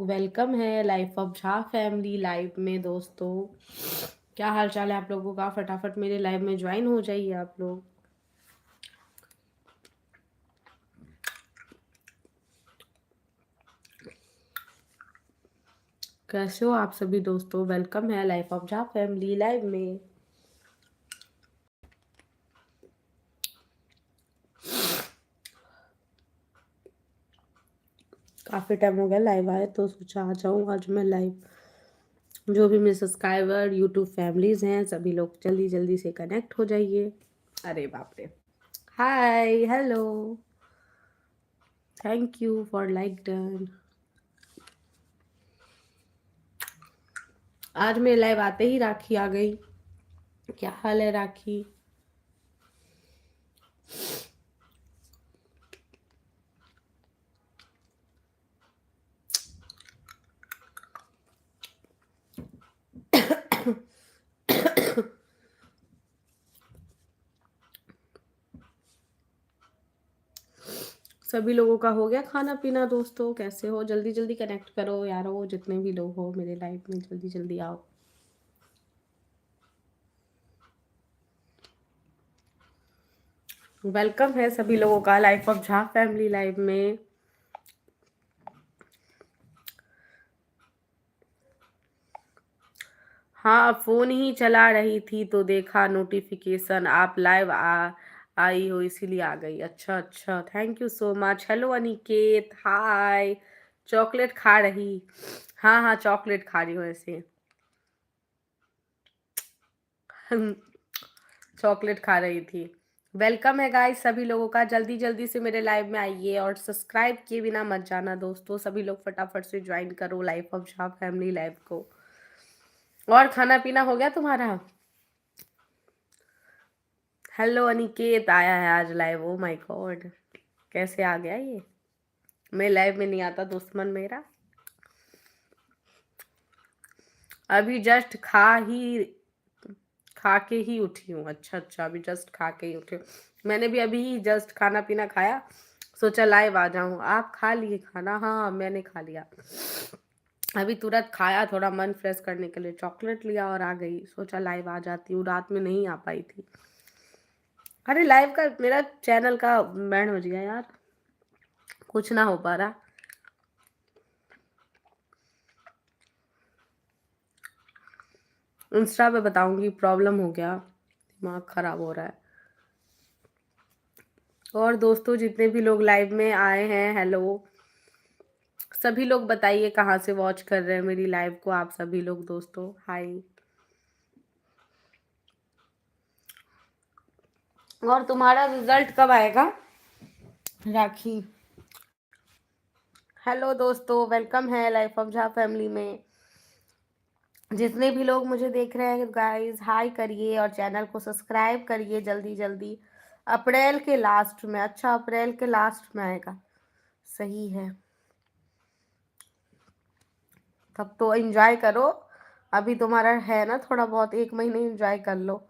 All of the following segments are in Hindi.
लोग, वेलकम है life of Jha family live में। दोस्तों, क्या हाल चाल है आप लोगों का? फटाफट मेरे लाइव में ज्वाइन हो जाइए आप लोग। कैसे हो आप सभी दोस्तों? वेलकम है life of Jha family live में। काफ़ी टाइम हो गया लाइव आए, तो सोचा आ जाऊँ आज मैं लाइव। जो भी मेरे सब्सक्राइबर यूट्यूब फैमिलीज हैं, सभी लोग जल्दी जल्दी से कनेक्ट हो जाइए। अरे बाप रे! Hi, hello, thank you for like done. आज मेरे लाइव आते ही राखी आ गई। क्या हाल है राखी? सभी लोगों का हो गया खाना पीना? दोस्तों कैसे हो? जल्दी जल्दी कनेक्ट करो यारो, जितने भी लोग हो मेरे लाइव में जल्दी जल्दी आओ। वेलकम है सभी लोगों का life of Jha family live में। हाँ, फोन ही चला रही थी तो देखा नोटिफिकेशन, आप लाइव आई हो इसीलिए आ गई। अच्छा अच्छा, thank you so much. Hello Aniket, hi. Chocolate खा रही? हाँ हाँ, चॉकलेट खा रही हूँ ऐसे। चॉकलेट खा रही थी। वेलकम है गाइस सभी लोगों का, जल्दी जल्दी से मेरे लाइव में आइए और सब्सक्राइब किए बिना मत जाना दोस्तों। सभी लोग फटाफट से ज्वाइन करो life of Shah family live को। और खाना पीना हो गया तुम्हारा? हेलो अनिकेत आया है आज लाइव। ओ माय गॉड, कैसे आ गया ये? मेरे लाइव में नहीं आता दुश्मन मेरा। अभी जस्ट खा के ही उठी हूँ। अच्छा अच्छा, अभी जस्ट खा के ही उठी हूँ। मैंने भी अभी ही जस्ट खाना पीना खाया, सोचा लाइव आ जाऊं। आप खा लिए खाना? हाँ, मैंने खा लिया। अभी तुरंत खाया, थोड़ा मन फ्रेश करने के लिए चॉकलेट लिया और आ गई। सोचा लाइव आ जाती हूँ, रात में नहीं आ पाई थी। अरे लाइव का मेरा चैनल का बैंड बज गया यार, कुछ ना हो पा रहा। इंस्टा पे बताऊंगी, प्रॉब्लम हो गया, दिमाग खराब हो रहा है। और दोस्तों जितने भी लोग लाइव में आए हैं, हेलो। सभी लोग बताइए कहाँ से वॉच कर रहे हैं मेरी लाइव को आप सभी लोग। दोस्तों हाय। और तुम्हारा रिजल्ट कब आएगा राखी? हेलो दोस्तों, वेलकम है लाइफ ऑफ झा फैमिली में। जितने भी लोग मुझे देख रहे हैं गाइस, हाय करिए और चैनल को सब्सक्राइब करिए जल्दी जल्दी। अप्रैल के लास्ट में? अच्छा, अप्रैल के लास्ट में आएगा, सही है। तब तो एंजॉय करो, अभी तुम्हारा है ना थोड़ा बहुत, एक महीने एंजॉय कर लो।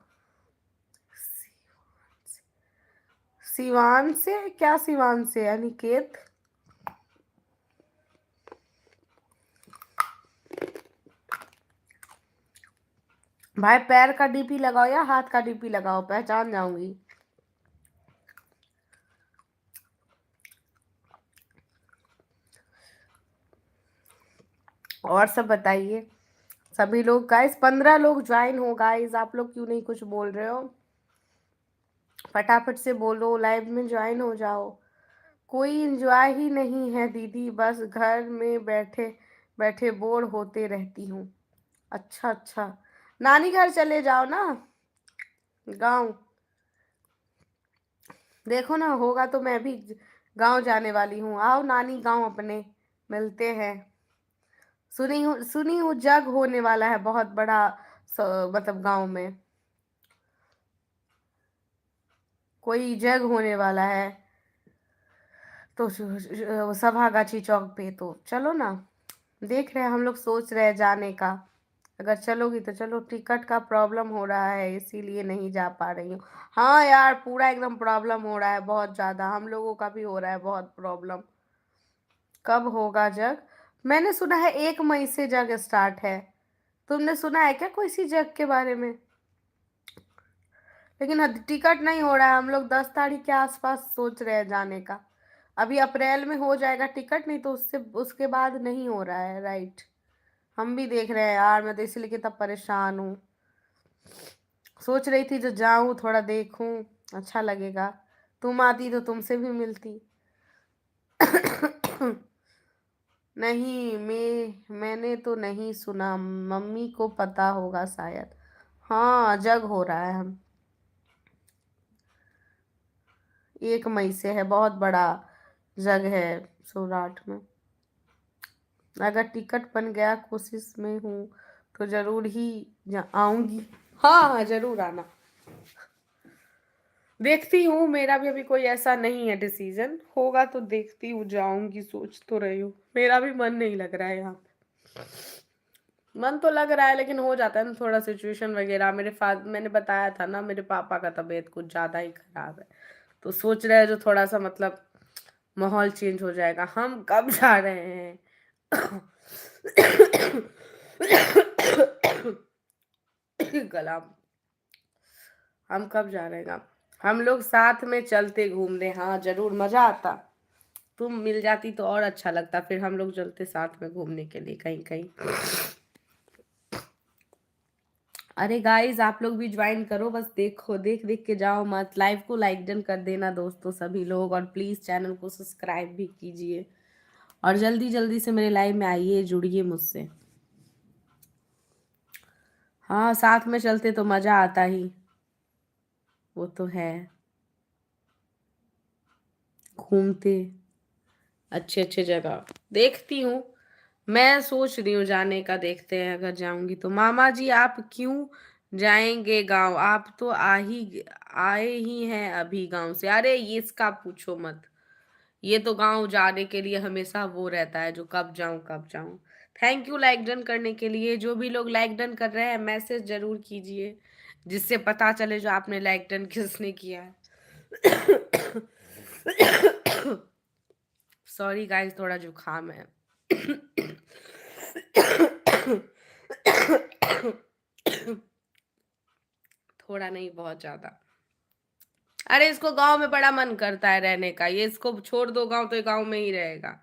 सिवान से? क्या सिवान से अनिकेत? भाई पैर का डीपी लगाओ या हाथ का डीपी लगाओ, पहचान जाऊंगी। और सब बताइए सभी लोग। गाइस 15 लोग ज्वाइन हो गाइस, आप लोग क्यों नहीं कुछ बोल रहे हो? फटाफट से बोलो, लाइव में ज्वाइन हो जाओ। कोई एंजॉय ही नहीं है दीदी, बस घर में बैठे बैठे बोर होते रहती हूँ। अच्छा अच्छा, नानी घर चले जाओ ना, गांव। देखो ना, होगा तो मैं भी गांव जाने वाली हूँ। आओ नानी गांव अपने, मिलते हैं। सुनी हूँ जग होने वाला है बहुत बड़ा, मतलब गांव में कोई जग होने वाला है, तो सभागाछी चौक पे। तो चलो ना, देख रहे हैं, हम लोग सोच रहे हैं जाने का। अगर चलोगी तो चलो। टिकट का प्रॉब्लम हो रहा है इसीलिए नहीं जा पा रही हूँ। हाँ यार, पूरा एकदम प्रॉब्लम हो रहा है, बहुत ज़्यादा। हम लोगों का भी हो रहा है बहुत प्रॉब्लम। कब होगा जग? मैंने सुना है 1 मई से जग स्टार्ट है। तुमने सुना है क्या कोई सी जग के बारे में? लेकिन टिकट नहीं हो रहा है। हम लोग 10 तारीख के आसपास सोच रहे हैं जाने का। अभी अप्रैल में हो जाएगा टिकट, नहीं तो उससे उसके बाद नहीं हो रहा है। राइट। हम भी देख रहे हैं यार, मैं तो इसलिए कितना परेशान हूँ। सोच रही थी जो जाऊं थोड़ा देखूं, अच्छा लगेगा। तुम आती तो तुमसे भी मिलती। नहीं, मैंने तो नहीं सुना, मम्मी को पता होगा शायद। हाँ, जग हो रहा है। हम 1 मई से है, बहुत बड़ा जग है सौराठ में। अगर टिकट बन गया, कोशिश में हूँ तो जरूर ही आऊंगी। हाँ हाँ, जरूर आना। देखती हूँ, मेरा भी अभी कोई ऐसा नहीं है डिसीजन, होगा तो देखती हूँ, जाऊंगी, सोच तो रही हूँ। मेरा भी मन नहीं लग रहा है यहाँ पे। मन तो लग रहा है लेकिन हो जाता है ना थोड़ा सिचुएशन वगैरह। मैंने बताया था ना, मेरे पापा का तबीयत कुछ ज्यादा ही खराब है। तो सोच रहे हैं जो थोड़ा सा मतलब माहौल चेंज हो जाएगा। हम कब जा रहे हैं? गला। हम कब जा रहे हैं? हम लोग साथ में चलते घूमने, हाँ जरूर मजा आता। तुम मिल जाती तो और अच्छा लगता, फिर हम लोग चलते साथ में घूमने के लिए कहीं कहीं। अरे गाइस, आप लोग भी ज्वाइन करो, बस देखो, देख देख के जाओ मत। लाइव को लाइक डन कर देना दोस्तों सभी लोग, और प्लीज चैनल को सब्सक्राइब भी कीजिए। और जल्दी जल्दी से मेरे लाइव में आइए, जुड़िए मुझसे। हाँ, साथ में चलते तो मजा आता ही, वो तो है। घूमते अच्छे अच्छे जगह देखती हूँ। मैं सोच रही हूँ जाने का, देखते हैं अगर जाऊंगी तो। मामा जी आप क्यों जाएंगे गांव? आप तो आए ही हैं अभी गांव से। अरे ये इसका पूछो मत। ये तो गांव जाने के लिए हमेशा वो रहता है जो कब जाऊं कब जाऊं। थैंक यू लाइक डन करने के लिए। जो भी लोग लाइक डन कर रहे हैं मैसेज जरूर कीजिए, जिससे पता चले जो आपने लाइक डन किसने किया है। सॉरी गाइस, थोड़ा जुकाम है। थोड़ा नहीं, बहुत ज्यादा। अरे इसको गांव में बड़ा मन करता है रहने का, ये इसको छोड़ दो गांव तो ये गांव में ही रहेगा।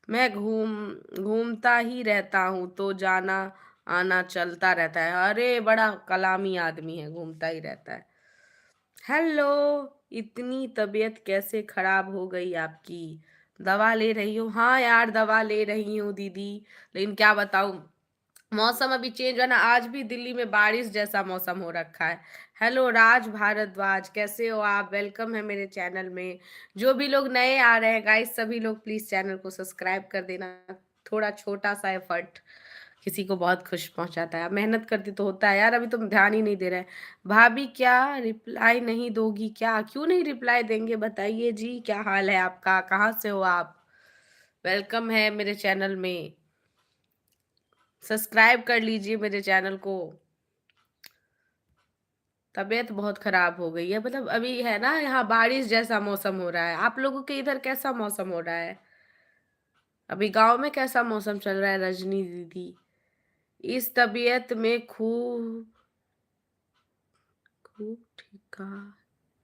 मैं घूमता ही रहता हूँ तो जाना आना चलता रहता है। अरे बड़ा कलामी आदमी है, घूमता ही रहता है। हेलो। इतनी तबीयत कैसे खराब हो गई आपकी? दवा ले रही हो? हाँ यार, दवा ले रही हूँ दीदी। लेकिन क्या बताऊँ, मौसम अभी चेंज हुआ ना, आज भी दिल्ली में बारिश जैसा मौसम हो रखा है। हेलो राज भारद्वाज, कैसे हो आप? वेलकम है मेरे चैनल में। जो भी लोग नए आ रहे हैं गाइस, सभी लोग प्लीज चैनल को सब्सक्राइब कर देना। थोड़ा छोटा सा एफर्ट किसी को बहुत खुश पहुंचाता है। मेहनत करती तो होता है यार, अभी तुम ध्यान ही नहीं दे रहे। भाभी क्या रिप्लाई नहीं दोगी क्या? क्यों नहीं रिप्लाई देंगे, बताइए जी। क्या हाल है आपका? कहाँ से हो आप? वेलकम है मेरे चैनल में। सब्सक्राइब कर लीजिए मेरे चैनल को। तबीयत बहुत खराब हो गई है, मतलब अभी है ना, यहाँ बारिश जैसा मौसम हो रहा है। आप लोगों के इधर कैसा मौसम हो रहा है? अभी गांव में कैसा मौसम चल रहा है रजनी दीदी? इस तबीयत में खूब खूब ठीका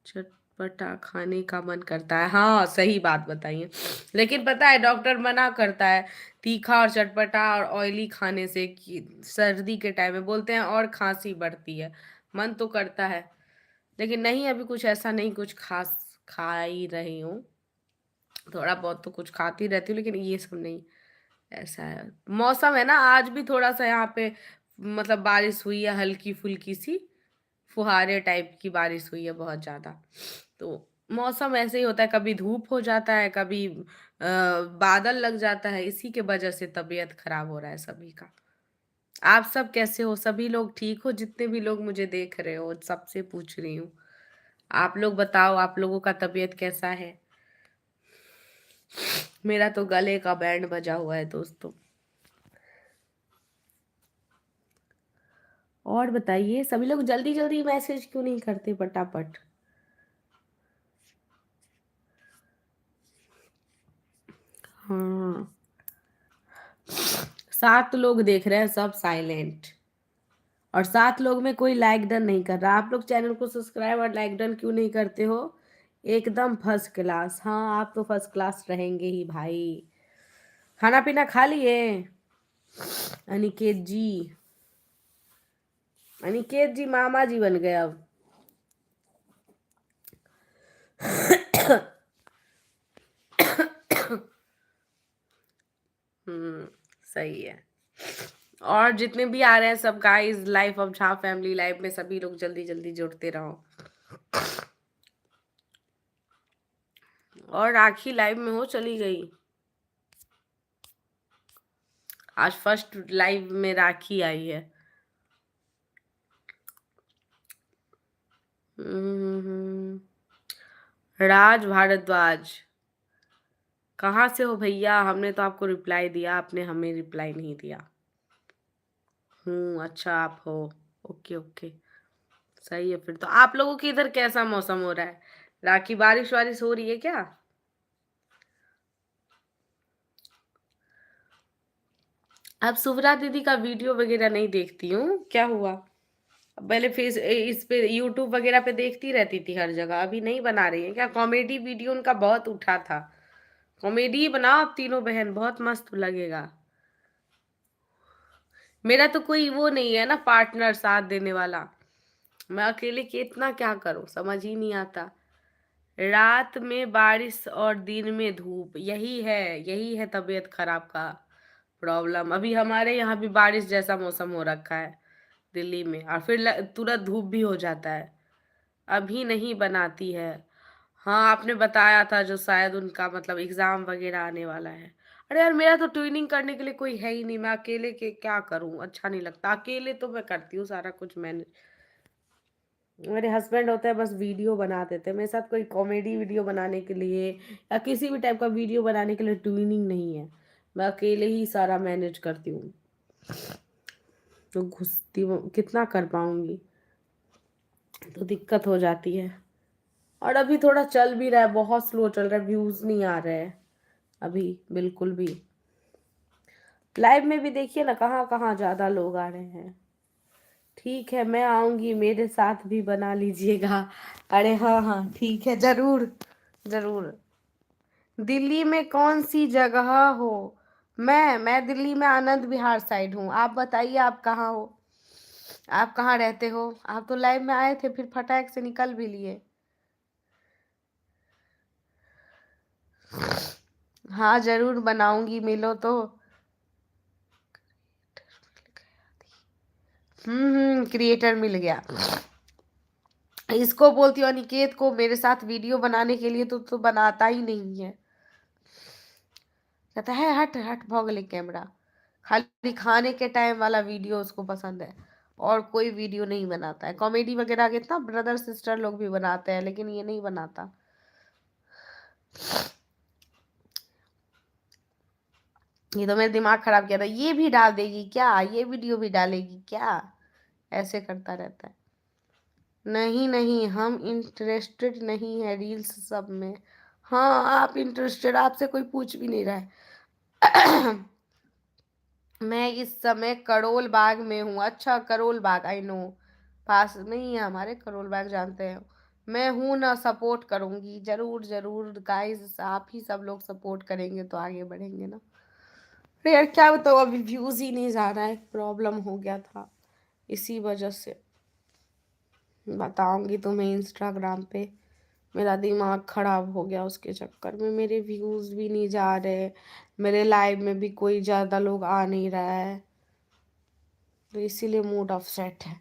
चटपटा खाने का मन करता है। हाँ सही बात बताइए। लेकिन पता है डॉक्टर मना करता है तीखा और चटपटा और ऑयली खाने से, कि सर्दी के टाइम में बोलते हैं और खांसी बढ़ती है। मन तो करता है लेकिन नहीं, अभी कुछ ऐसा नहीं, कुछ खास खा ही रही हूँ। थोड़ा बहुत तो कुछ खाती रहती हूँ लेकिन ये सब नहीं। ऐसा है मौसम है ना, आज भी थोड़ा सा यहाँ पे मतलब बारिश हुई है, हल्की फुल्की सी फुहारे टाइप की बारिश हुई है, बहुत ज्यादा। तो मौसम ऐसे ही होता है, कभी धूप हो जाता है, कभी बादल लग जाता है, इसी के वजह से तबीयत खराब हो रहा है सभी का। आप सब कैसे हो? सभी लोग ठीक हो? जितने भी लोग मुझे देख रहे हो सबसे पूछ रही हूँ। आप लोग बताओ, आप लोगों का तबीयत कैसा है? मेरा तो गले का बैंड बजा हुआ है दोस्तों। और बताइए, सभी लोग जल्दी जल्दी मैसेज क्यों नहीं करते फटाफट? हाँ, 7 लोग देख रहे हैं, सब साइलेंट। और 7 लोग में कोई लाइक डन नहीं कर रहा। आप लोग चैनल को सब्सक्राइब और लाइक डन क्यों नहीं करते हो? एकदम फर्स्ट क्लास। हाँ, आप तो फर्स्ट क्लास रहेंगे ही भाई। खाना पीना खा लिए? अनिकेत जी, अनिकेत जी मामा जी बन गए अब। सही है। और जितने भी आ रहे हैं सब guys, life of Jha family life में सभी लोग जल्दी जल्दी जुड़ते रहो। और राखी लाइव में हो चली गई। आज फर्स्ट लाइव में राखी आई है। हम्म, राज भारद्वाज, कहाँ से हो भैया? हमने तो आपको रिप्लाई दिया, आपने हमें रिप्लाई नहीं दिया। अच्छा आप हो। ओके ओके, सही है। फिर तो आप लोगों के इधर कैसा मौसम हो रहा है? राखी बारिश वारिश हो रही है क्या? अब सुभरा दीदी का वीडियो वगैरह नहीं देखती हूँ, क्या हुआ? पहले इस पे यूट्यूब वगैरह पे देखती रहती थी हर जगह, अभी नहीं बना रही है क्या? कॉमेडी वीडियो उनका बहुत उठा था। कॉमेडी ही बनाओ आप तीनों बहन, बहुत मस्त लगेगा। मेरा तो कोई वो नहीं है ना, पार्टनर साथ देने वाला। मैं अकेले कितना क्या करूं, समझ ही नहीं आता। रात में बारिश और दिन में धूप, यही है तबीयत खराब का प्रॉब्लम। अभी हमारे यहाँ भी बारिश जैसा मौसम हो रखा है दिल्ली में, और फिर तुरंत धूप भी हो जाता है। अभी नहीं बनाती है। हाँ, आपने बताया था जो शायद उनका मतलब एग्जाम वगैरह आने वाला है। अरे यार, मेरा तो ट्विनिंग करने के लिए कोई है ही नहीं, मैं अकेले के क्या करूं? अच्छा नहीं लगता अकेले, तो मैं करती हूँ सारा कुछ मैंने। मेरे हस्बैंड होते हैं बस वीडियो बना देते हैं मेरे साथ, कोई कॉमेडी वीडियो बनाने के लिए या किसी भी टाइप का वीडियो बनाने के लिए ट्विनिंग नहीं है। मैं अकेले ही सारा मैनेज करती हूँ। तो घुसती कितना कर पाऊंगी, तो दिक्कत हो जाती है। और अभी थोड़ा चल भी रहा है, बहुत स्लो चल रहा है, व्यूज नहीं आ रहे हैं अभी बिल्कुल भी। लाइव में भी देखिए ना, कहाँ कहाँ ज्यादा लोग आ रहे हैं। ठीक है, मैं आऊंगी, मेरे साथ भी बना लीजिएगा। अरे हाँ हाँ, ठीक है, जरूर जरूर। दिल्ली में कौन सी जगह हो? मैं दिल्ली में आनंद विहार साइड हूँ। आप बताइए, आप कहाँ हो? आप कहाँ रहते हो? आप तो लाइव में आए थे, फिर फटाक से निकल भी लिए। हाँ, जरूर बनाऊंगी, मिलो तो। क्रिएटर मिल गया। इसको बोलती हूँ अनिकेत को मेरे साथ वीडियो बनाने के लिए, तो बनाता ही नहीं है। कहता है हट हट भोगले कैमरा। खाली खाने के टाइम वाला वीडियो उसको पसंद है, और कोई वीडियो नहीं बनाता है। कॉमेडी वगैरह कितना ब्रदर सिस्टर लोग भी बनाते हैं, लेकिन ये नहीं बनाता। ये तो मेरा दिमाग खराब किया था। ये भी डाल देगी क्या? ये वीडियो भी डालेगी क्या? ऐसे करता रहता है। नहीं नहीं, हम इंटरेस्टेड नहीं है रील्स सब में। हाँ, आप इंटरेस्टेड, आपसे कोई पूछ भी नहीं रहा है। मैं इस समय करोल बाग में हूँ। अच्छा, करोल बाग, आई नो, पास में ही है हमारे, करोल बाग जानते हैं। मैं हूँ ना, सपोर्ट करूंगी जरूर जरूर गाइस, आप ही सब लोग सपोर्ट करेंगे तो आगे बढ़ेंगे ना। अरे यार, क्या बताओ, अभी व्यूज ही नहीं जा रहा है, प्रॉब्लम हो गया था इसी वजह से। बताऊंगी तुम्हें इंस्टाग्राम पे, मेरा दिमाग खराब हो गया उसके चक्कर में। मेरे व्यूज भी नहीं जा रहे, मेरे लाइव में भी कोई ज्यादा लोग आ नहीं रहा है, तो इसीलिए मूड अपसेट है।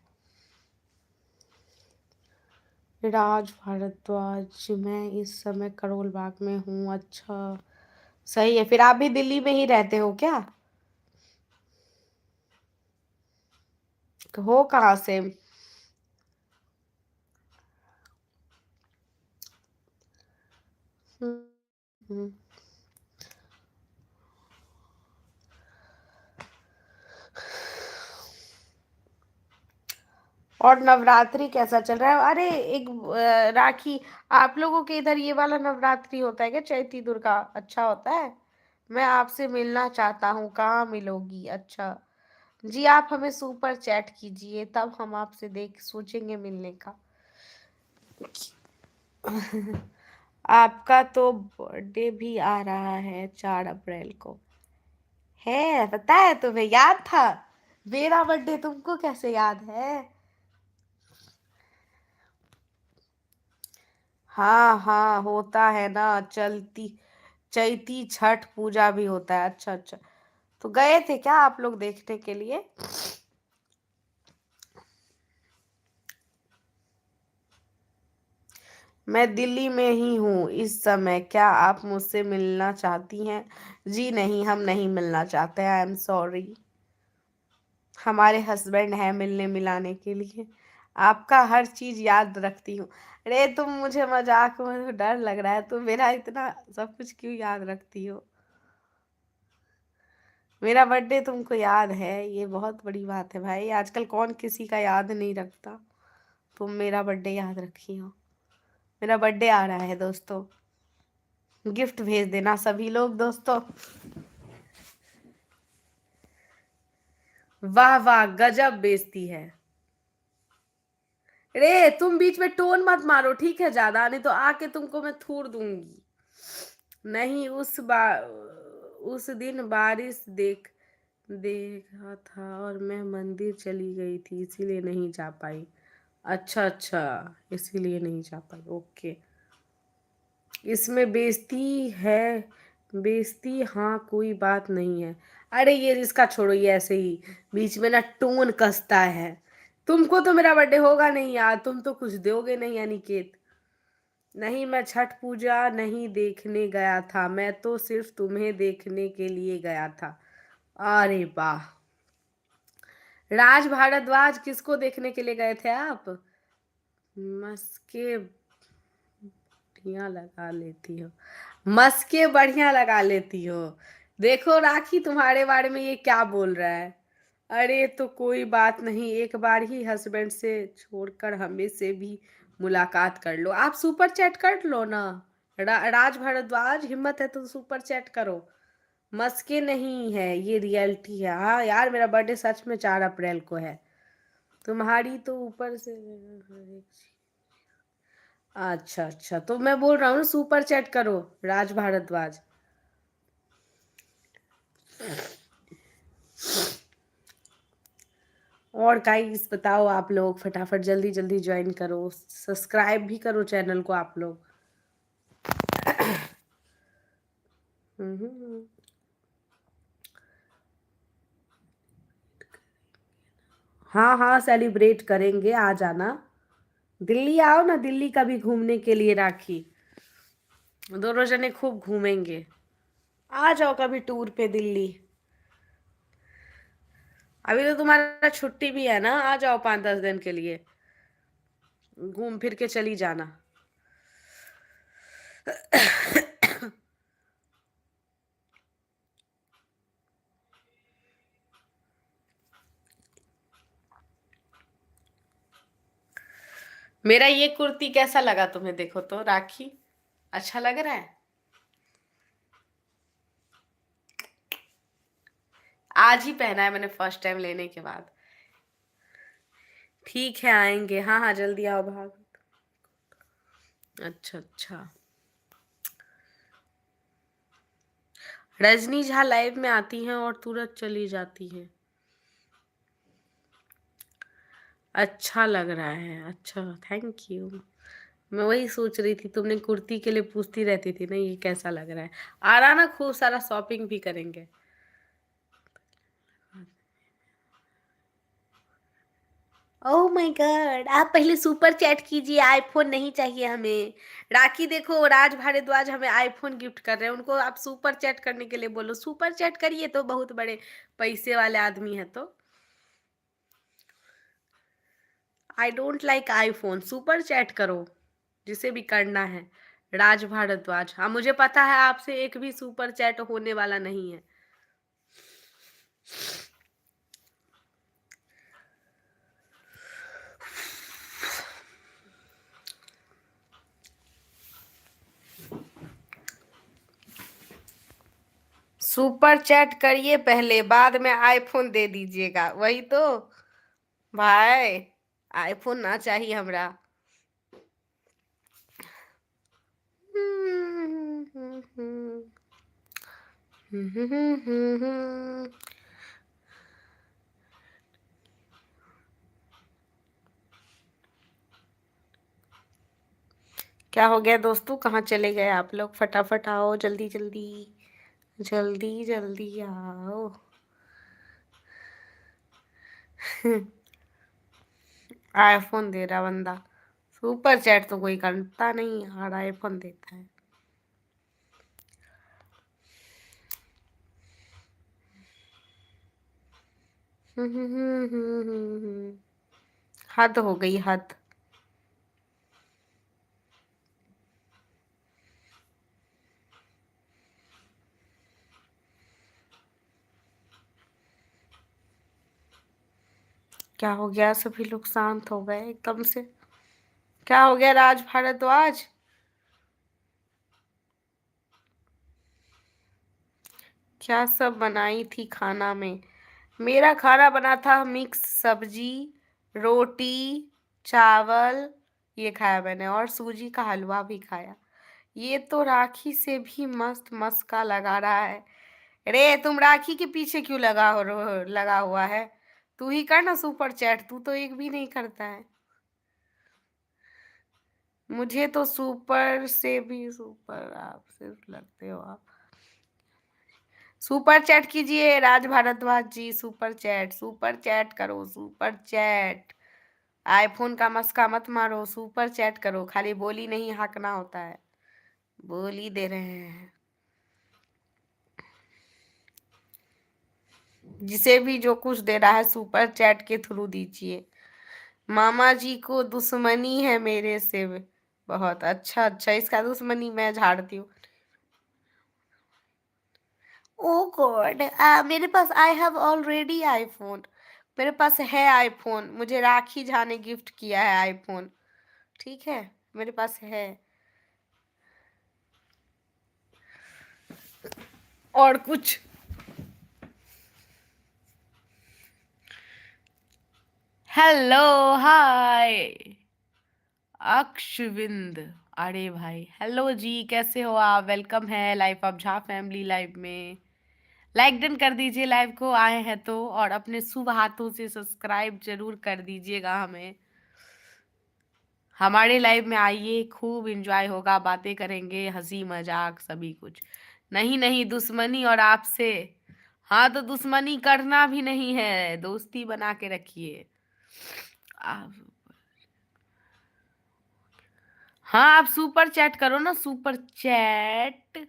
राज भारद्वाज, मैं इस समय करोल बाग में हूँ। अच्छा, सही है। फिर आप भी दिल्ली में ही रहते हो क्या? हो कहाँ से? हम्म। और नवरात्रि कैसा चल रहा है? अरे एक राखी, आप लोगों के इधर ये वाला नवरात्रि होता है क्या? चैती दुर्गा अच्छा होता है? मैं आपसे मिलना चाहता हूँ, कहाँ मिलोगी? अच्छा। जी, आप हमें सुपर चैट कीजिए, तब हम आपसे देख सोचेंगे मिलने का। आपका तो बर्थडे भी आ रहा है 4 अप्रैल को। है, पता है तुम्हें, याद था? मेरा बर्थडे तुमको कैसे याद है? हाँ हाँ, होता है ना, चलती चैती छठ पूजा भी होता है। अच्छा अच्छा, तो गए थे क्या आप लोग देखने के लिए? मैं दिल्ली में ही हूँ इस समय, क्या आप मुझसे मिलना चाहती हैं? जी नहीं, हम नहीं मिलना चाहते हैं, आई एम सॉरी। हमारे हस्बैंड हैं मिलने मिलाने के लिए। आपका हर चीज याद रखती हूँ। अरे तुम मुझे मजाक में तो डर लग रहा है, तुम मेरा इतना सब कुछ क्यों याद रखती हो? मेरा बर्थडे तुमको याद है, ये बहुत बड़ी बात है भाई, आजकल कौन किसी का याद नहीं रखता। तुम मेरा बर्थडे याद रखी हो। मेरा बर्थडे आ रहा है दोस्तों, गिफ्ट भेज देना सभी लोग दोस्तों। वाह वाह, गजब बेइज्जती है। रे तुम बीच में टोन मत मारो ठीक है, ज्यादा नहीं तो आके तुमको मैं थूर दूंगी। नहीं, उस दिन बारिश देखा था और मैं मंदिर चली गई थी, इसीलिए नहीं जा पाई। अच्छा अच्छा, इसीलिए नहीं जा पाई, ओके। इसमें बेइज्जती है? बेइज्जती, हाँ कोई बात नहीं है। अरे ये इसका छोड़ो, ये ऐसे ही बीच में ना टोन कसता है। तुमको तो मेरा बर्थडे होगा नहीं यार, तुम तो कुछ दोगे नहीं अनिकेत। नहीं, मैं छठ पूजा नहीं देखने गया था, मैं तो सिर्फ तुम्हें देखने के लिए गया था। अरे वाह। राज भारद्वाज किसको देखने के लिए गए थे आप? मस्के बढ़िया लगा लेती हो, मस्के बढ़िया लगा लेती हो। देखो राखी, तुम्हारे बारे में ये क्या बोल रहा है। अरे तो कोई बात नहीं, एक बार ही हस्बैंड से छोड़कर हमें से भी मुलाकात कर लो। आप सुपर चैट कर लो ना। राज भारद्वाज, हिम्मत है तो सुपर चैट करो। मस्के नहीं है, ये रियलिटी है। हाँ यार, मेरा बर्थडे सच में 4 अप्रैल को है। तुम्हारी तो ऊपर से अच्छा अच्छा, तो मैं बोल रहा हूँ ना सुपर चैट करो राज भारद्वाज। और गाइस बताओ, आप लोग फटाफट जल्दी जल्दी ज्वाइन करो, सब्सक्राइब भी करो चैनल को आप लोग। हम्म। हाँ हाँ, सेलिब्रेट करेंगे, आ जाना। दिल्ली आओ ना, दिल्ली का भी घूमने के लिए राखी। दोनों जने खूब घूमेंगे। आ जाओ कभी टूर पे दिल्ली। अभी तो तुम्हारा छुट्टी भी है ना, आ जाओ 5-10 दिन के लिए, घूम फिर के चली जाना। मेरा ये कुर्ती कैसा लगा तुम्हें, देखो तो राखी, अच्छा लग रहा है? आज ही पहना है मैंने फर्स्ट टाइम लेने के बाद। ठीक है आएंगे, हाँ हाँ जल्दी आओ भाग। अच्छा अच्छा। रजनी झा लाइव में आती हैं और तुरंत चली जाती हैं। अच्छा लग रहा है, अच्छा, थैंक यू। मैं वही सोच रही थी, तुमने कुर्ती के लिए पूछती रहती थी ना ये कैसा लग रहा है। आ रहा ना, खूब सारा शॉपिंग भी करेंगे। ओह माय गॉड, आप पहले सुपर चैट कीजिए, आईफोन नहीं चाहिए हमें। राखी देखो, राज भारद्वाज हमें आईफोन गिफ्ट कर रहे हैं, उनको आप सुपर चैट करने के लिए बोलो, सुपर चैट करिए तो, बहुत बड़े पैसे वाले आदमी है तो। I don't like iPhone, super chat करो, जिसे भी करना है। राज भारद्वाज, हाँ मुझे पता है आपसे एक भी सुपर चैट होने वाला नहीं है। सुपर चैट करिए पहले, बाद में आईफोन दे दीजिएगा, वही तो भाई। आईफोन ना चाहिए हमरा। क्या हो गया दोस्तों, कहाँ चले गए आप लोग? फटाफट आओ, जल्दी जल्दी, जल्दी जल्दी आओ। आईफोन दे रहा बंदा, सुपर चैट तो कोई करता नहीं यार, आईफोन देता है। हद हो गई, हद। क्या हो गया, सभी लोग शांत हो गए एकदम से? क्या हो गया राज भारद्वाज? क्या सब बनाई थी खाना में? मेरा खाना बना था मिक्स सब्जी, रोटी, चावल, ये खाया मैंने, और सूजी का हलवा भी खाया। ये तो राखी से भी मस्त मस्का लगा रहा है। रे तुम राखी के पीछे क्यों लगा हुआ है? तू ही कर ना सुपर चैट, तू तो एक भी नहीं करता है। मुझे तो सुपर से भी सुपर आप सिर्फ लगते हो आप। सुपर चैट कीजिए राज भारद्वाज जी, सुपर चैट करो, सुपर चैट। आईफोन का मस्का मत मारो, सुपर चैट करो, खाली बोली नहीं हाँकना होता है। बोली दे रहे हैं, जिसे भी जो कुछ दे रहा है सुपर चैट के थ्रू दीजिए। मामा जी को दुश्मनी है मेरे से बहुत। अच्छा अच्छा, इसका दुश्मनी मैं झाड़ती हूँ। ओ गॉड, मेरे पास आई हैव ऑलरेडी आईफोन। मेरे पास है आईफोन, मुझे राखी झा ने गिफ्ट किया है आईफोन। ठीक है, मेरे पास है। और कुछ? हेलो, हाय अक्षविंद। अरे भाई हेलो जी, कैसे हो आप? वेलकम है life of Jha family live में। लाइक डन कर दीजिए लाइव को, आए हैं तो, और अपने शुभ हाथों से सब्सक्राइब जरूर कर दीजिएगा हमें। हमारे लाइव में आइए, खूब एंजॉय होगा, बातें करेंगे, हंसी मजाक सभी कुछ। नहीं नहीं, दुश्मनी और आपसे। हाँ तो दुश्मनी करना भी नहीं है, दोस्ती बना के रखिए आप। हाँ आप सुपर चैट करो ना, सुपर चैट।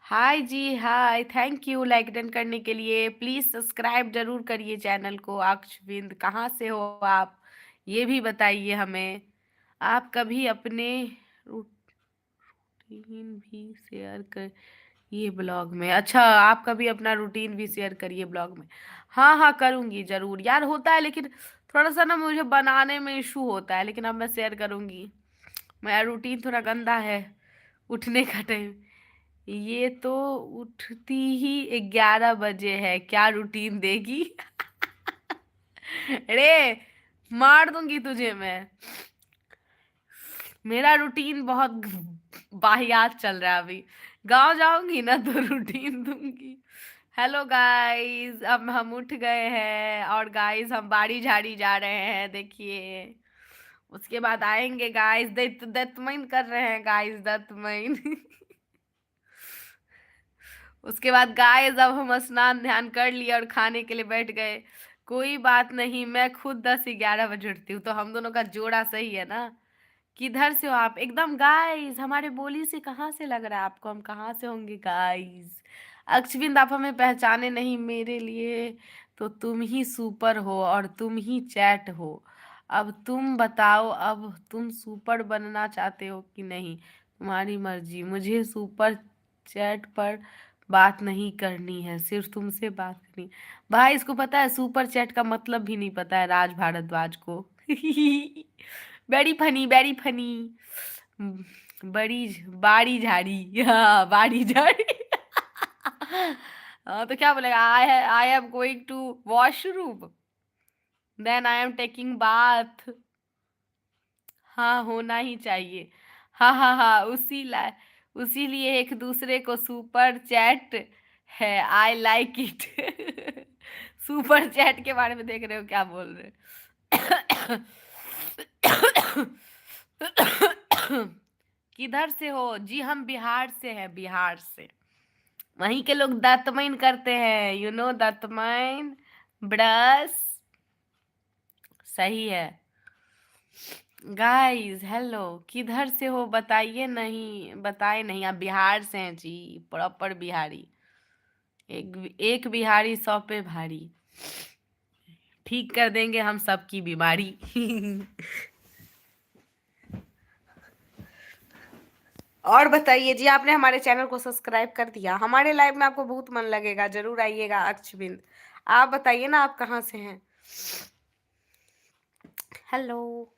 हाय जी, hi, thank you like done करने के लिए। प्लीज सब्सक्राइब जरूर करिए चैनल को। अक्षविंद कहाँ से हो आप, ये भी बताइए हमें। आप कभी अपने रूटीन भी शेयर कर ये ब्लॉग में? अच्छा, आप कभी अपना रूटीन भी शेयर करिए ब्लॉग में। हाँ हाँ करूंगी जरूर यार, होता है लेकिन थोड़ा सा ना मुझे बनाने में इशू होता है, लेकिन अब मैं शेयर करूंगी। मेरा रूटीन थोड़ा गंदा है, उठने का टाइम। ये तो उठती ही 11 बजे है, क्या रूटीन देगी? अरे मार दूंगी तुझे मैं। मेरा रूटीन बहुत वाहियात चल रहा है अभी। गांव जाऊंगी ना तो रूटीन दूंगी। हेलो गाइस, अब हम उठ गए हैं, और गाइस हम बाड़ी झाड़ी जा रहे हैं, देखिए। उसके बाद आएंगे गाइस, दत्तमैन कर रहे हैं गाइस, दत्तमैन। उसके बाद गाइस अब हम स्नान ध्यान कर लिए और खाने के लिए बैठ गए। कोई बात नहीं, मैं खुद 10-11 बजे उठती हूँ, तो हम दोनों का जोड़ा सही है ना। किधर से हो आप? एकदम गाइस, हमारे बोली से कहाँ से लग रहा है आपको हम कहाँ से होंगे गाइस? अक्षविंद आप हमें पहचाने नहीं, मेरे लिए तो तुम ही सुपर हो और तुम ही चैट हो। अब तुम बताओ, अब तुम सुपर बनना चाहते हो कि नहीं? तुम्हारी मर्जी, मुझे सुपर चैट पर बात नहीं करनी है, सिर्फ तुमसे बात करनी। भाई इसको पता है सुपर चैट का मतलब भी नहीं पता है राज भारद्वाज को। Very funny, very funny. बड़ी बाड़ी झाड़ी, हाँ बाड़ी झाड़ी। तो क्या बोलेगा, I am going to washroom, then I am taking bath. हाँ, होना ही चाहिए। हाँ हाँ हाँ, उसी लिए एक दूसरे को सुपर चैट है, I like it. Super chat के बारे में देख रहे हो क्या बोल रहे हो? किधर से हो जी? हम बिहार से हैं, बिहार से। वहीं के लोग दातमैन करते हैं, यू नो दातमैन, ब्रश। सही है। गाइस हेलो, किधर से हो बताइए, नहीं बताए नहीं। आप बिहार से हैं जी, प्रॉपर बिहारी। एक बिहारी 100 पे भारी। ठीक कर देंगे हम सबकी बीमारी। और बताइए जी, आपने हमारे चैनल को सब्सक्राइब कर दिया? हमारे लाइव में आपको बहुत मन लगेगा, जरूर आइएगा अक्षविंद। आप बताइए ना, आप कहाँ से हैं? हेलो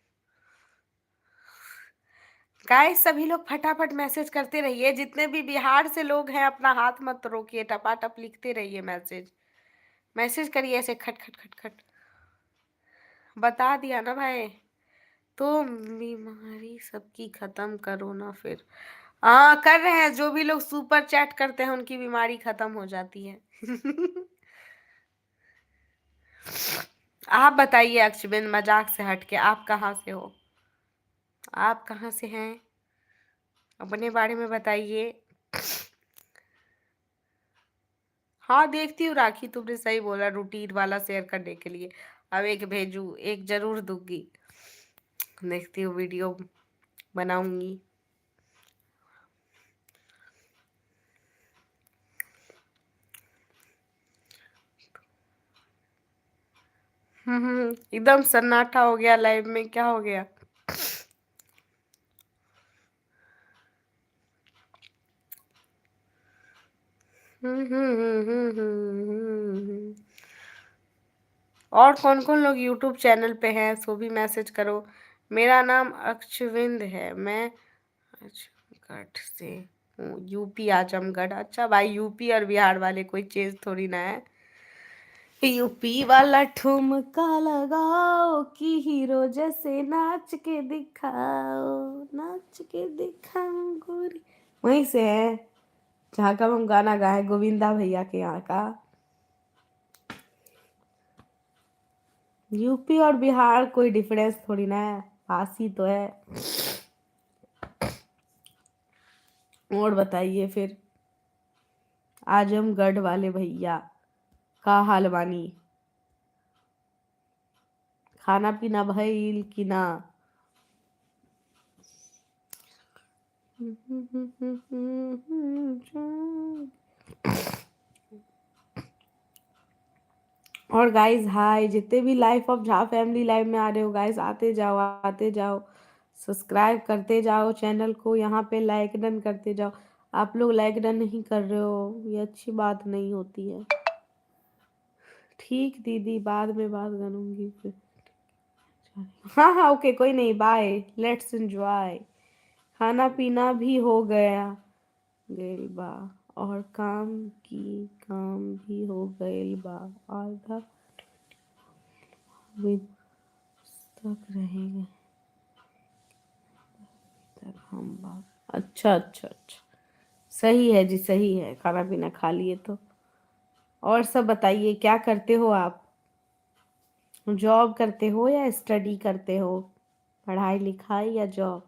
गाइस, सभी लोग फटाफट मैसेज करते रहिए। जितने भी बिहार से लोग हैं, अपना हाथ मत रोकिए, टपाटप लिखते रहिए मैसेज। मैसेज करिए ऐसे खट खट खट खट। बता दिया ना भाई। तो बीमारी सबकी खत्म करो ना फिर। हाँ, कर रहे हैं। जो भी लोग सुपर चैट करते हैं उनकी बीमारी खत्म हो जाती है। आप बताइए अक्षबिन, मजाक से हटके आप कहाँ से हो? आप कहाँ से हैं? अपने बारे में बताइए। हाँ, देखती हूँ राखी, तुमने सही बोला रूटीन वाला शेयर करने के लिए। अब एक भेजू, एक जरूर दूंगी। देखती हूँ, वीडियो बनाऊंगी। एकदम सन्नाटा हो गया लाइव में, क्या हो गया? और कौन कौन लोग यूट्यूब चैनल पे हैं, सो भी मैसेज करो। मेरा नाम अक्षविंद है, मैं आजमगढ़ से हूँ, यूपी आजमगढ़। अच्छा भाई, यूपी और बिहार वाले कोई चीज थोड़ी ना है। यूपी वाला ठुमका लगाओ कि हीरो जैसे नाच के दिखाओ, नाच के दिखाओ गोरी। वहीं से है जहाँ का हम गाना गाए, गोविंदा भैया के यहाँ का। यूपी और बिहार कोई डिफरेंस थोड़ी ना है, पास ही तो है। और बताइए फिर, आजमगढ़ वाले भैया का हाल बानी? खाना पीना भइल कि ना? और गाइस हाय, जितने भी life of Jha family live में आ रहे हो गाइस, आते जाओ आते जाओ, सब्सक्राइब करते जाओ चैनल को, यहाँ पे लाइक डन करते जाओ। आप लोग लाइक डन नहीं कर रहे हो, ये अच्छी बात नहीं होती है। ठीक दीदी, बाद में बात करूंगी फिर। हाँ हाँ ओके, कोई नहीं, बाय, लेट्स एंजॉय। खाना पीना भी हो गया गइल बा, और काम भी हो गइल बा, आधा विद तक रहेगा तक हम बात। अच्छा अच्छा अच्छा, सही है जी, सही है, खाना पीना खा लिए तो। और सब बताइए, क्या करते हो आप? जॉब करते हो या स्टडी करते हो? पढ़ाई लिखाई या जॉब?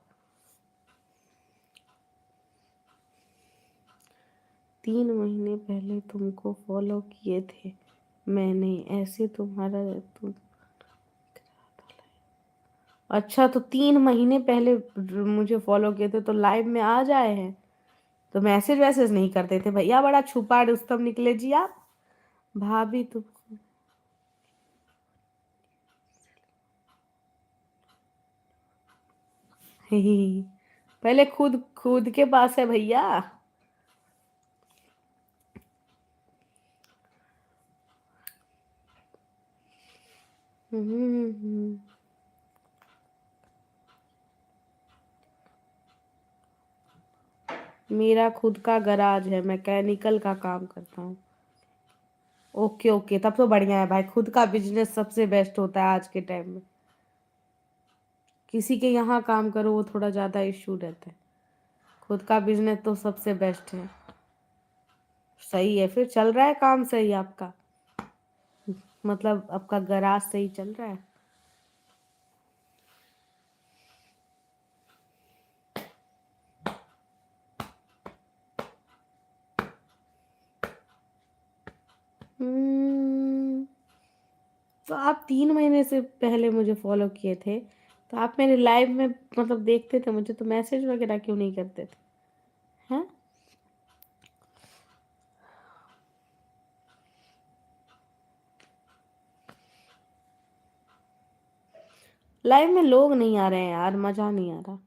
3 महीने पहले तुमको फॉलो किए थे मैंने, ऐसे तुम्हारा तुम। अच्छा, तो 3 महीने पहले मुझे फॉलो किए थे तो लाइव में आ जाए हैं, तो मैसेज वैसेज नहीं करते थे भैया? बड़ा छुपा रुस्तम निकले जी आप। भाभी तुम। पहले खुद खुद के पास है भैया। मेरा खुद का गराज है, मैकेनिकल का काम करता हूँ। ओके ओके, तब तो बढ़िया है भाई, खुद का बिजनेस सबसे बेस्ट होता है आज के टाइम में। किसी के यहाँ काम करो वो थोड़ा ज़्यादा इश्यू रहता है, खुद का बिजनेस तो सबसे बेस्ट है। सही है, फिर चल रहा है काम सही आपका, मतलब आपका गराज सही चल रहा है। हम्म, तो आप 3 महीने से पहले मुझे फॉलो किए थे, तो आप मेरे लाइव में मतलब देखते थे मुझे, तो मैसेज वगैरह क्यों नहीं करते थे? हैं? लाइव में लोग नहीं आ रहे हैं यार, मजा नहीं आ रहा।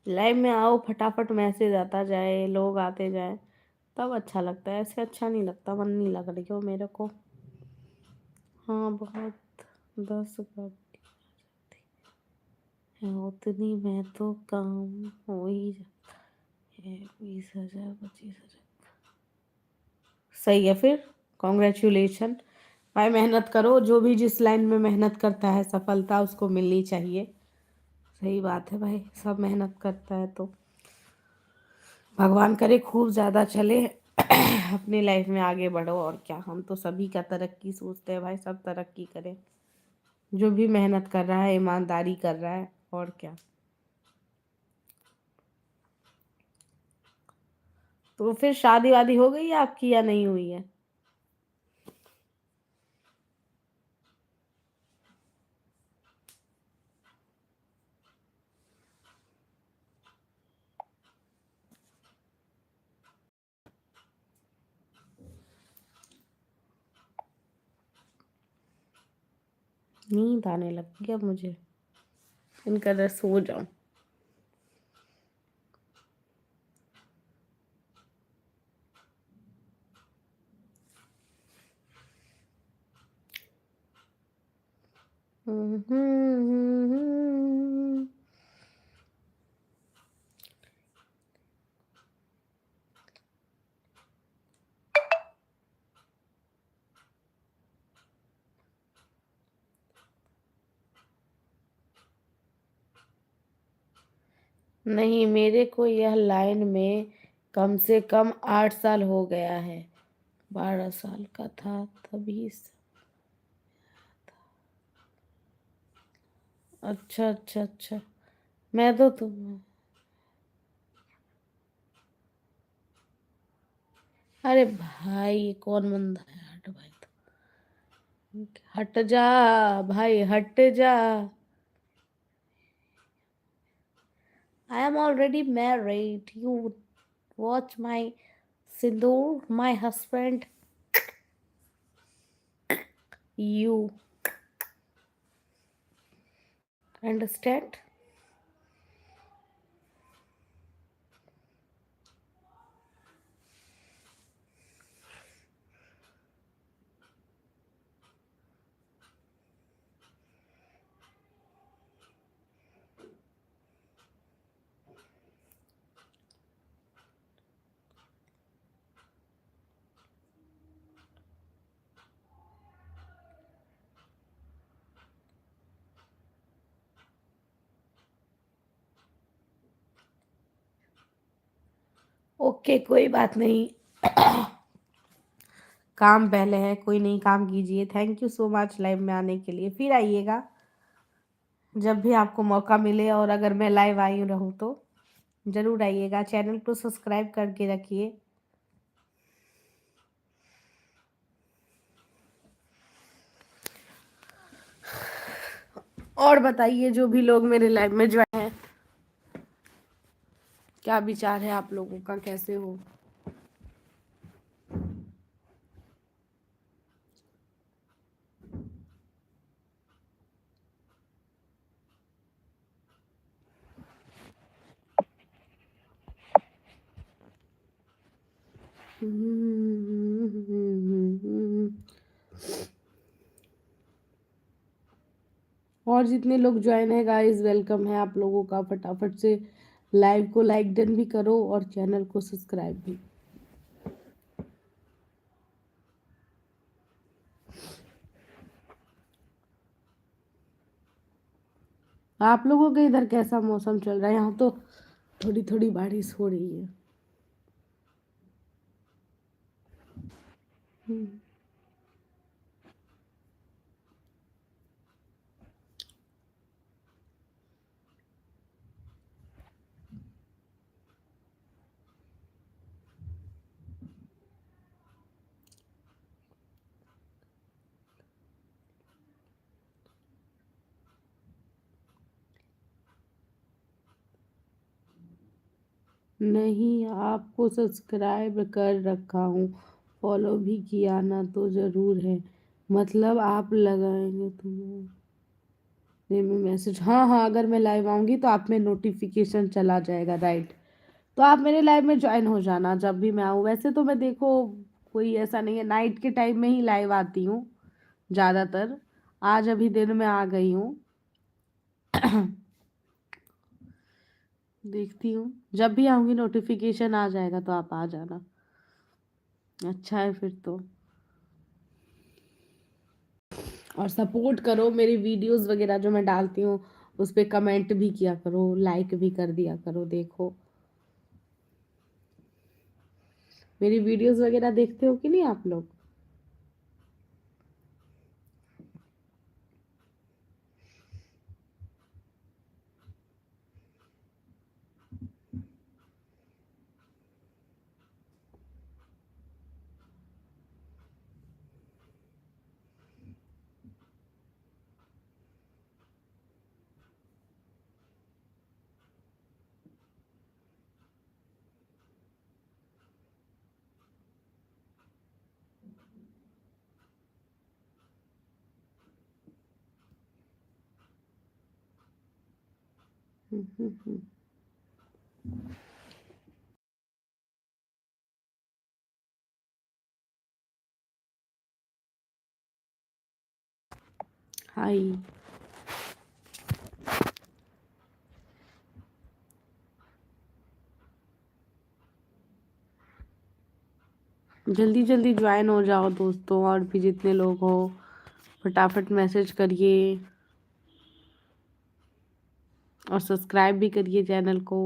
लाइव में आओ, फटाफट मैसेज आता जाए, लोग आते जाए, तब अच्छा लगता है, ऐसे अच्छा नहीं लगता, मन नहीं लग रही हो मेरे को। हाँ बहुत, 10 है उतनी में तो काम हो ही जाता है, 20,000 25,000। सही है फिर, कॉन्ग्रेचुलेशन भाई, मेहनत करो, जो भी जिस लाइन में मेहनत करता है सफलता उसको मिलनी चाहिए। सही बात है भाई, सब मेहनत करता है तो भगवान करे खूब ज़्यादा चले। अपनी लाइफ में आगे बढ़ो, और क्या, हम तो सभी का तरक्की सोचते हैं भाई, सब तरक्की करें, जो भी मेहनत कर रहा है ईमानदारी कर रहा है, और क्या। तो फिर शादी वादी हो गई है आपकी या नहीं हुई है? नींद आने लगी अब मुझे, इनका सो जाऊं। नहीं, मेरे को यह लाइन में कम से कम 8 साल हो गया है, 12 साल का था तभी अच्छा अच्छा अच्छा। मैं तो तुम, अरे भाई ये कौन बंदा है, हट भाई, हट जा भाई, हट जा। I am already married. You watch my Sindoor, my husband. You understand? Okay, कोई बात नहीं। काम पहले है, कोई नहीं, काम कीजिए। Thank you so much live में आने के लिए, फिर आइएगा जब भी आपको मौका मिले, और अगर मैं लाइव आई रहूँ तो ज़रूर आइएगा। चैनल को सब्सक्राइब करके रखिए। और बताइए, जो भी लोग मेरे लाइव में ज्वाइन हैं, क्या विचार है आप लोगों का, कैसे हो? और जितने लोग ज्वाइन है गाइस, वेलकम है आप लोगों का, फटाफट से लाइव को लाइक डन भी करो और चैनल को सब्सक्राइब भी। आप लोगों के इधर कैसा मौसम चल रहा है? यहाँ तो थोड़ी थोड़ी बारिश हो रही है। हम्म। नहीं, आपको सब्सक्राइब कर रखा हूँ, फॉलो भी किया ना तो जरूर है। मतलब आप लगाएंगे तुम्हें में मैसेज। हाँ हाँ, अगर मैं लाइव आऊंगी तो आप में नोटिफिकेशन चला जाएगा, राइट। तो आप मेरे लाइव में ज्वाइन हो जाना जब भी मैं आऊँ। वैसे तो मैं देखो कोई ऐसा नहीं है, नाइट के टाइम में ही लाइव आती हूँ ज़्यादातर। आज अभी दिन में आ गई हूँ। देखती हूँ, जब भी आऊंगी नोटिफिकेशन आ जाएगा तो आप आ जाना। अच्छा है फिर तो। और सपोर्ट करो मेरी वीडियोस वगैरह जो मैं डालती हूँ, उस पे कमेंट भी किया करो, लाइक भी कर दिया करो। देखो मेरी वीडियोस वगैरह देखते हो कि नहीं आप लोग? हाय। जल्दी जल्दी ज्वाइन हो जाओ दोस्तों, और भी जितने लोग हो फटाफट मैसेज करिए और सब्सक्राइब भी करिए चैनल को।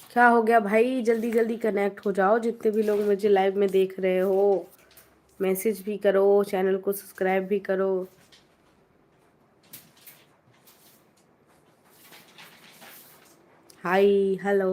क्या हो गया भाई, जल्दी जल्दी कनेक्ट हो जाओ, जितने भी लोग मुझे लाइव में देख रहे हो। मैसेज भी करो, चैनल को सब्सक्राइब भी करो। हाय, हेलो।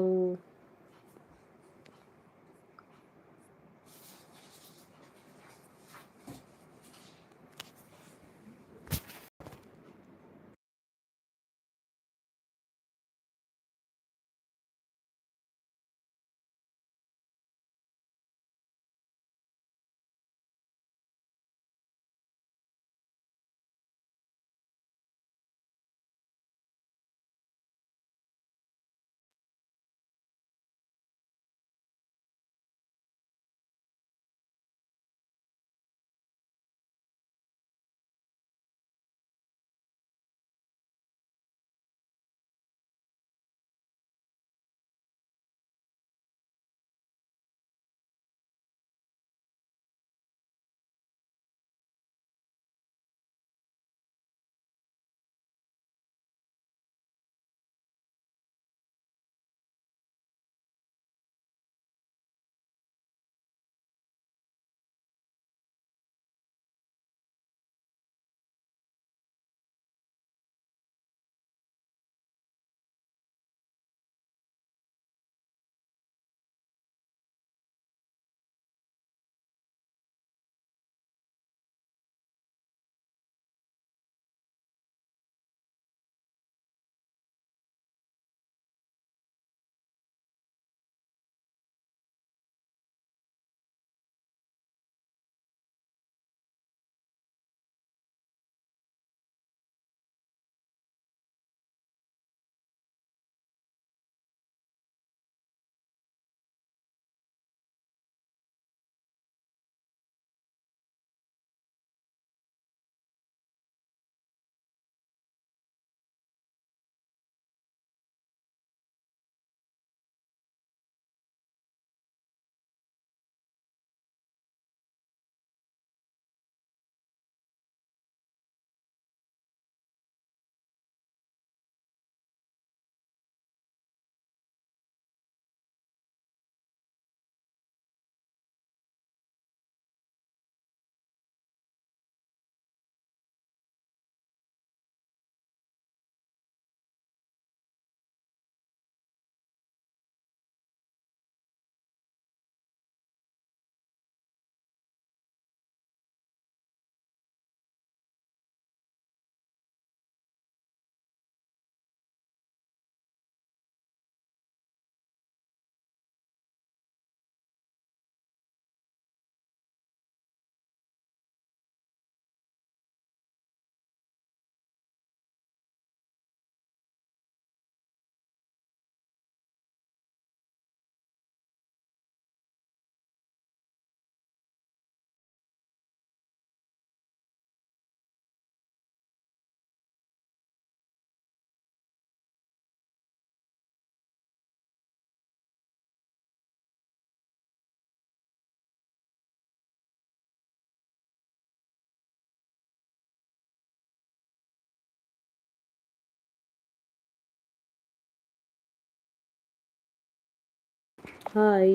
हाय।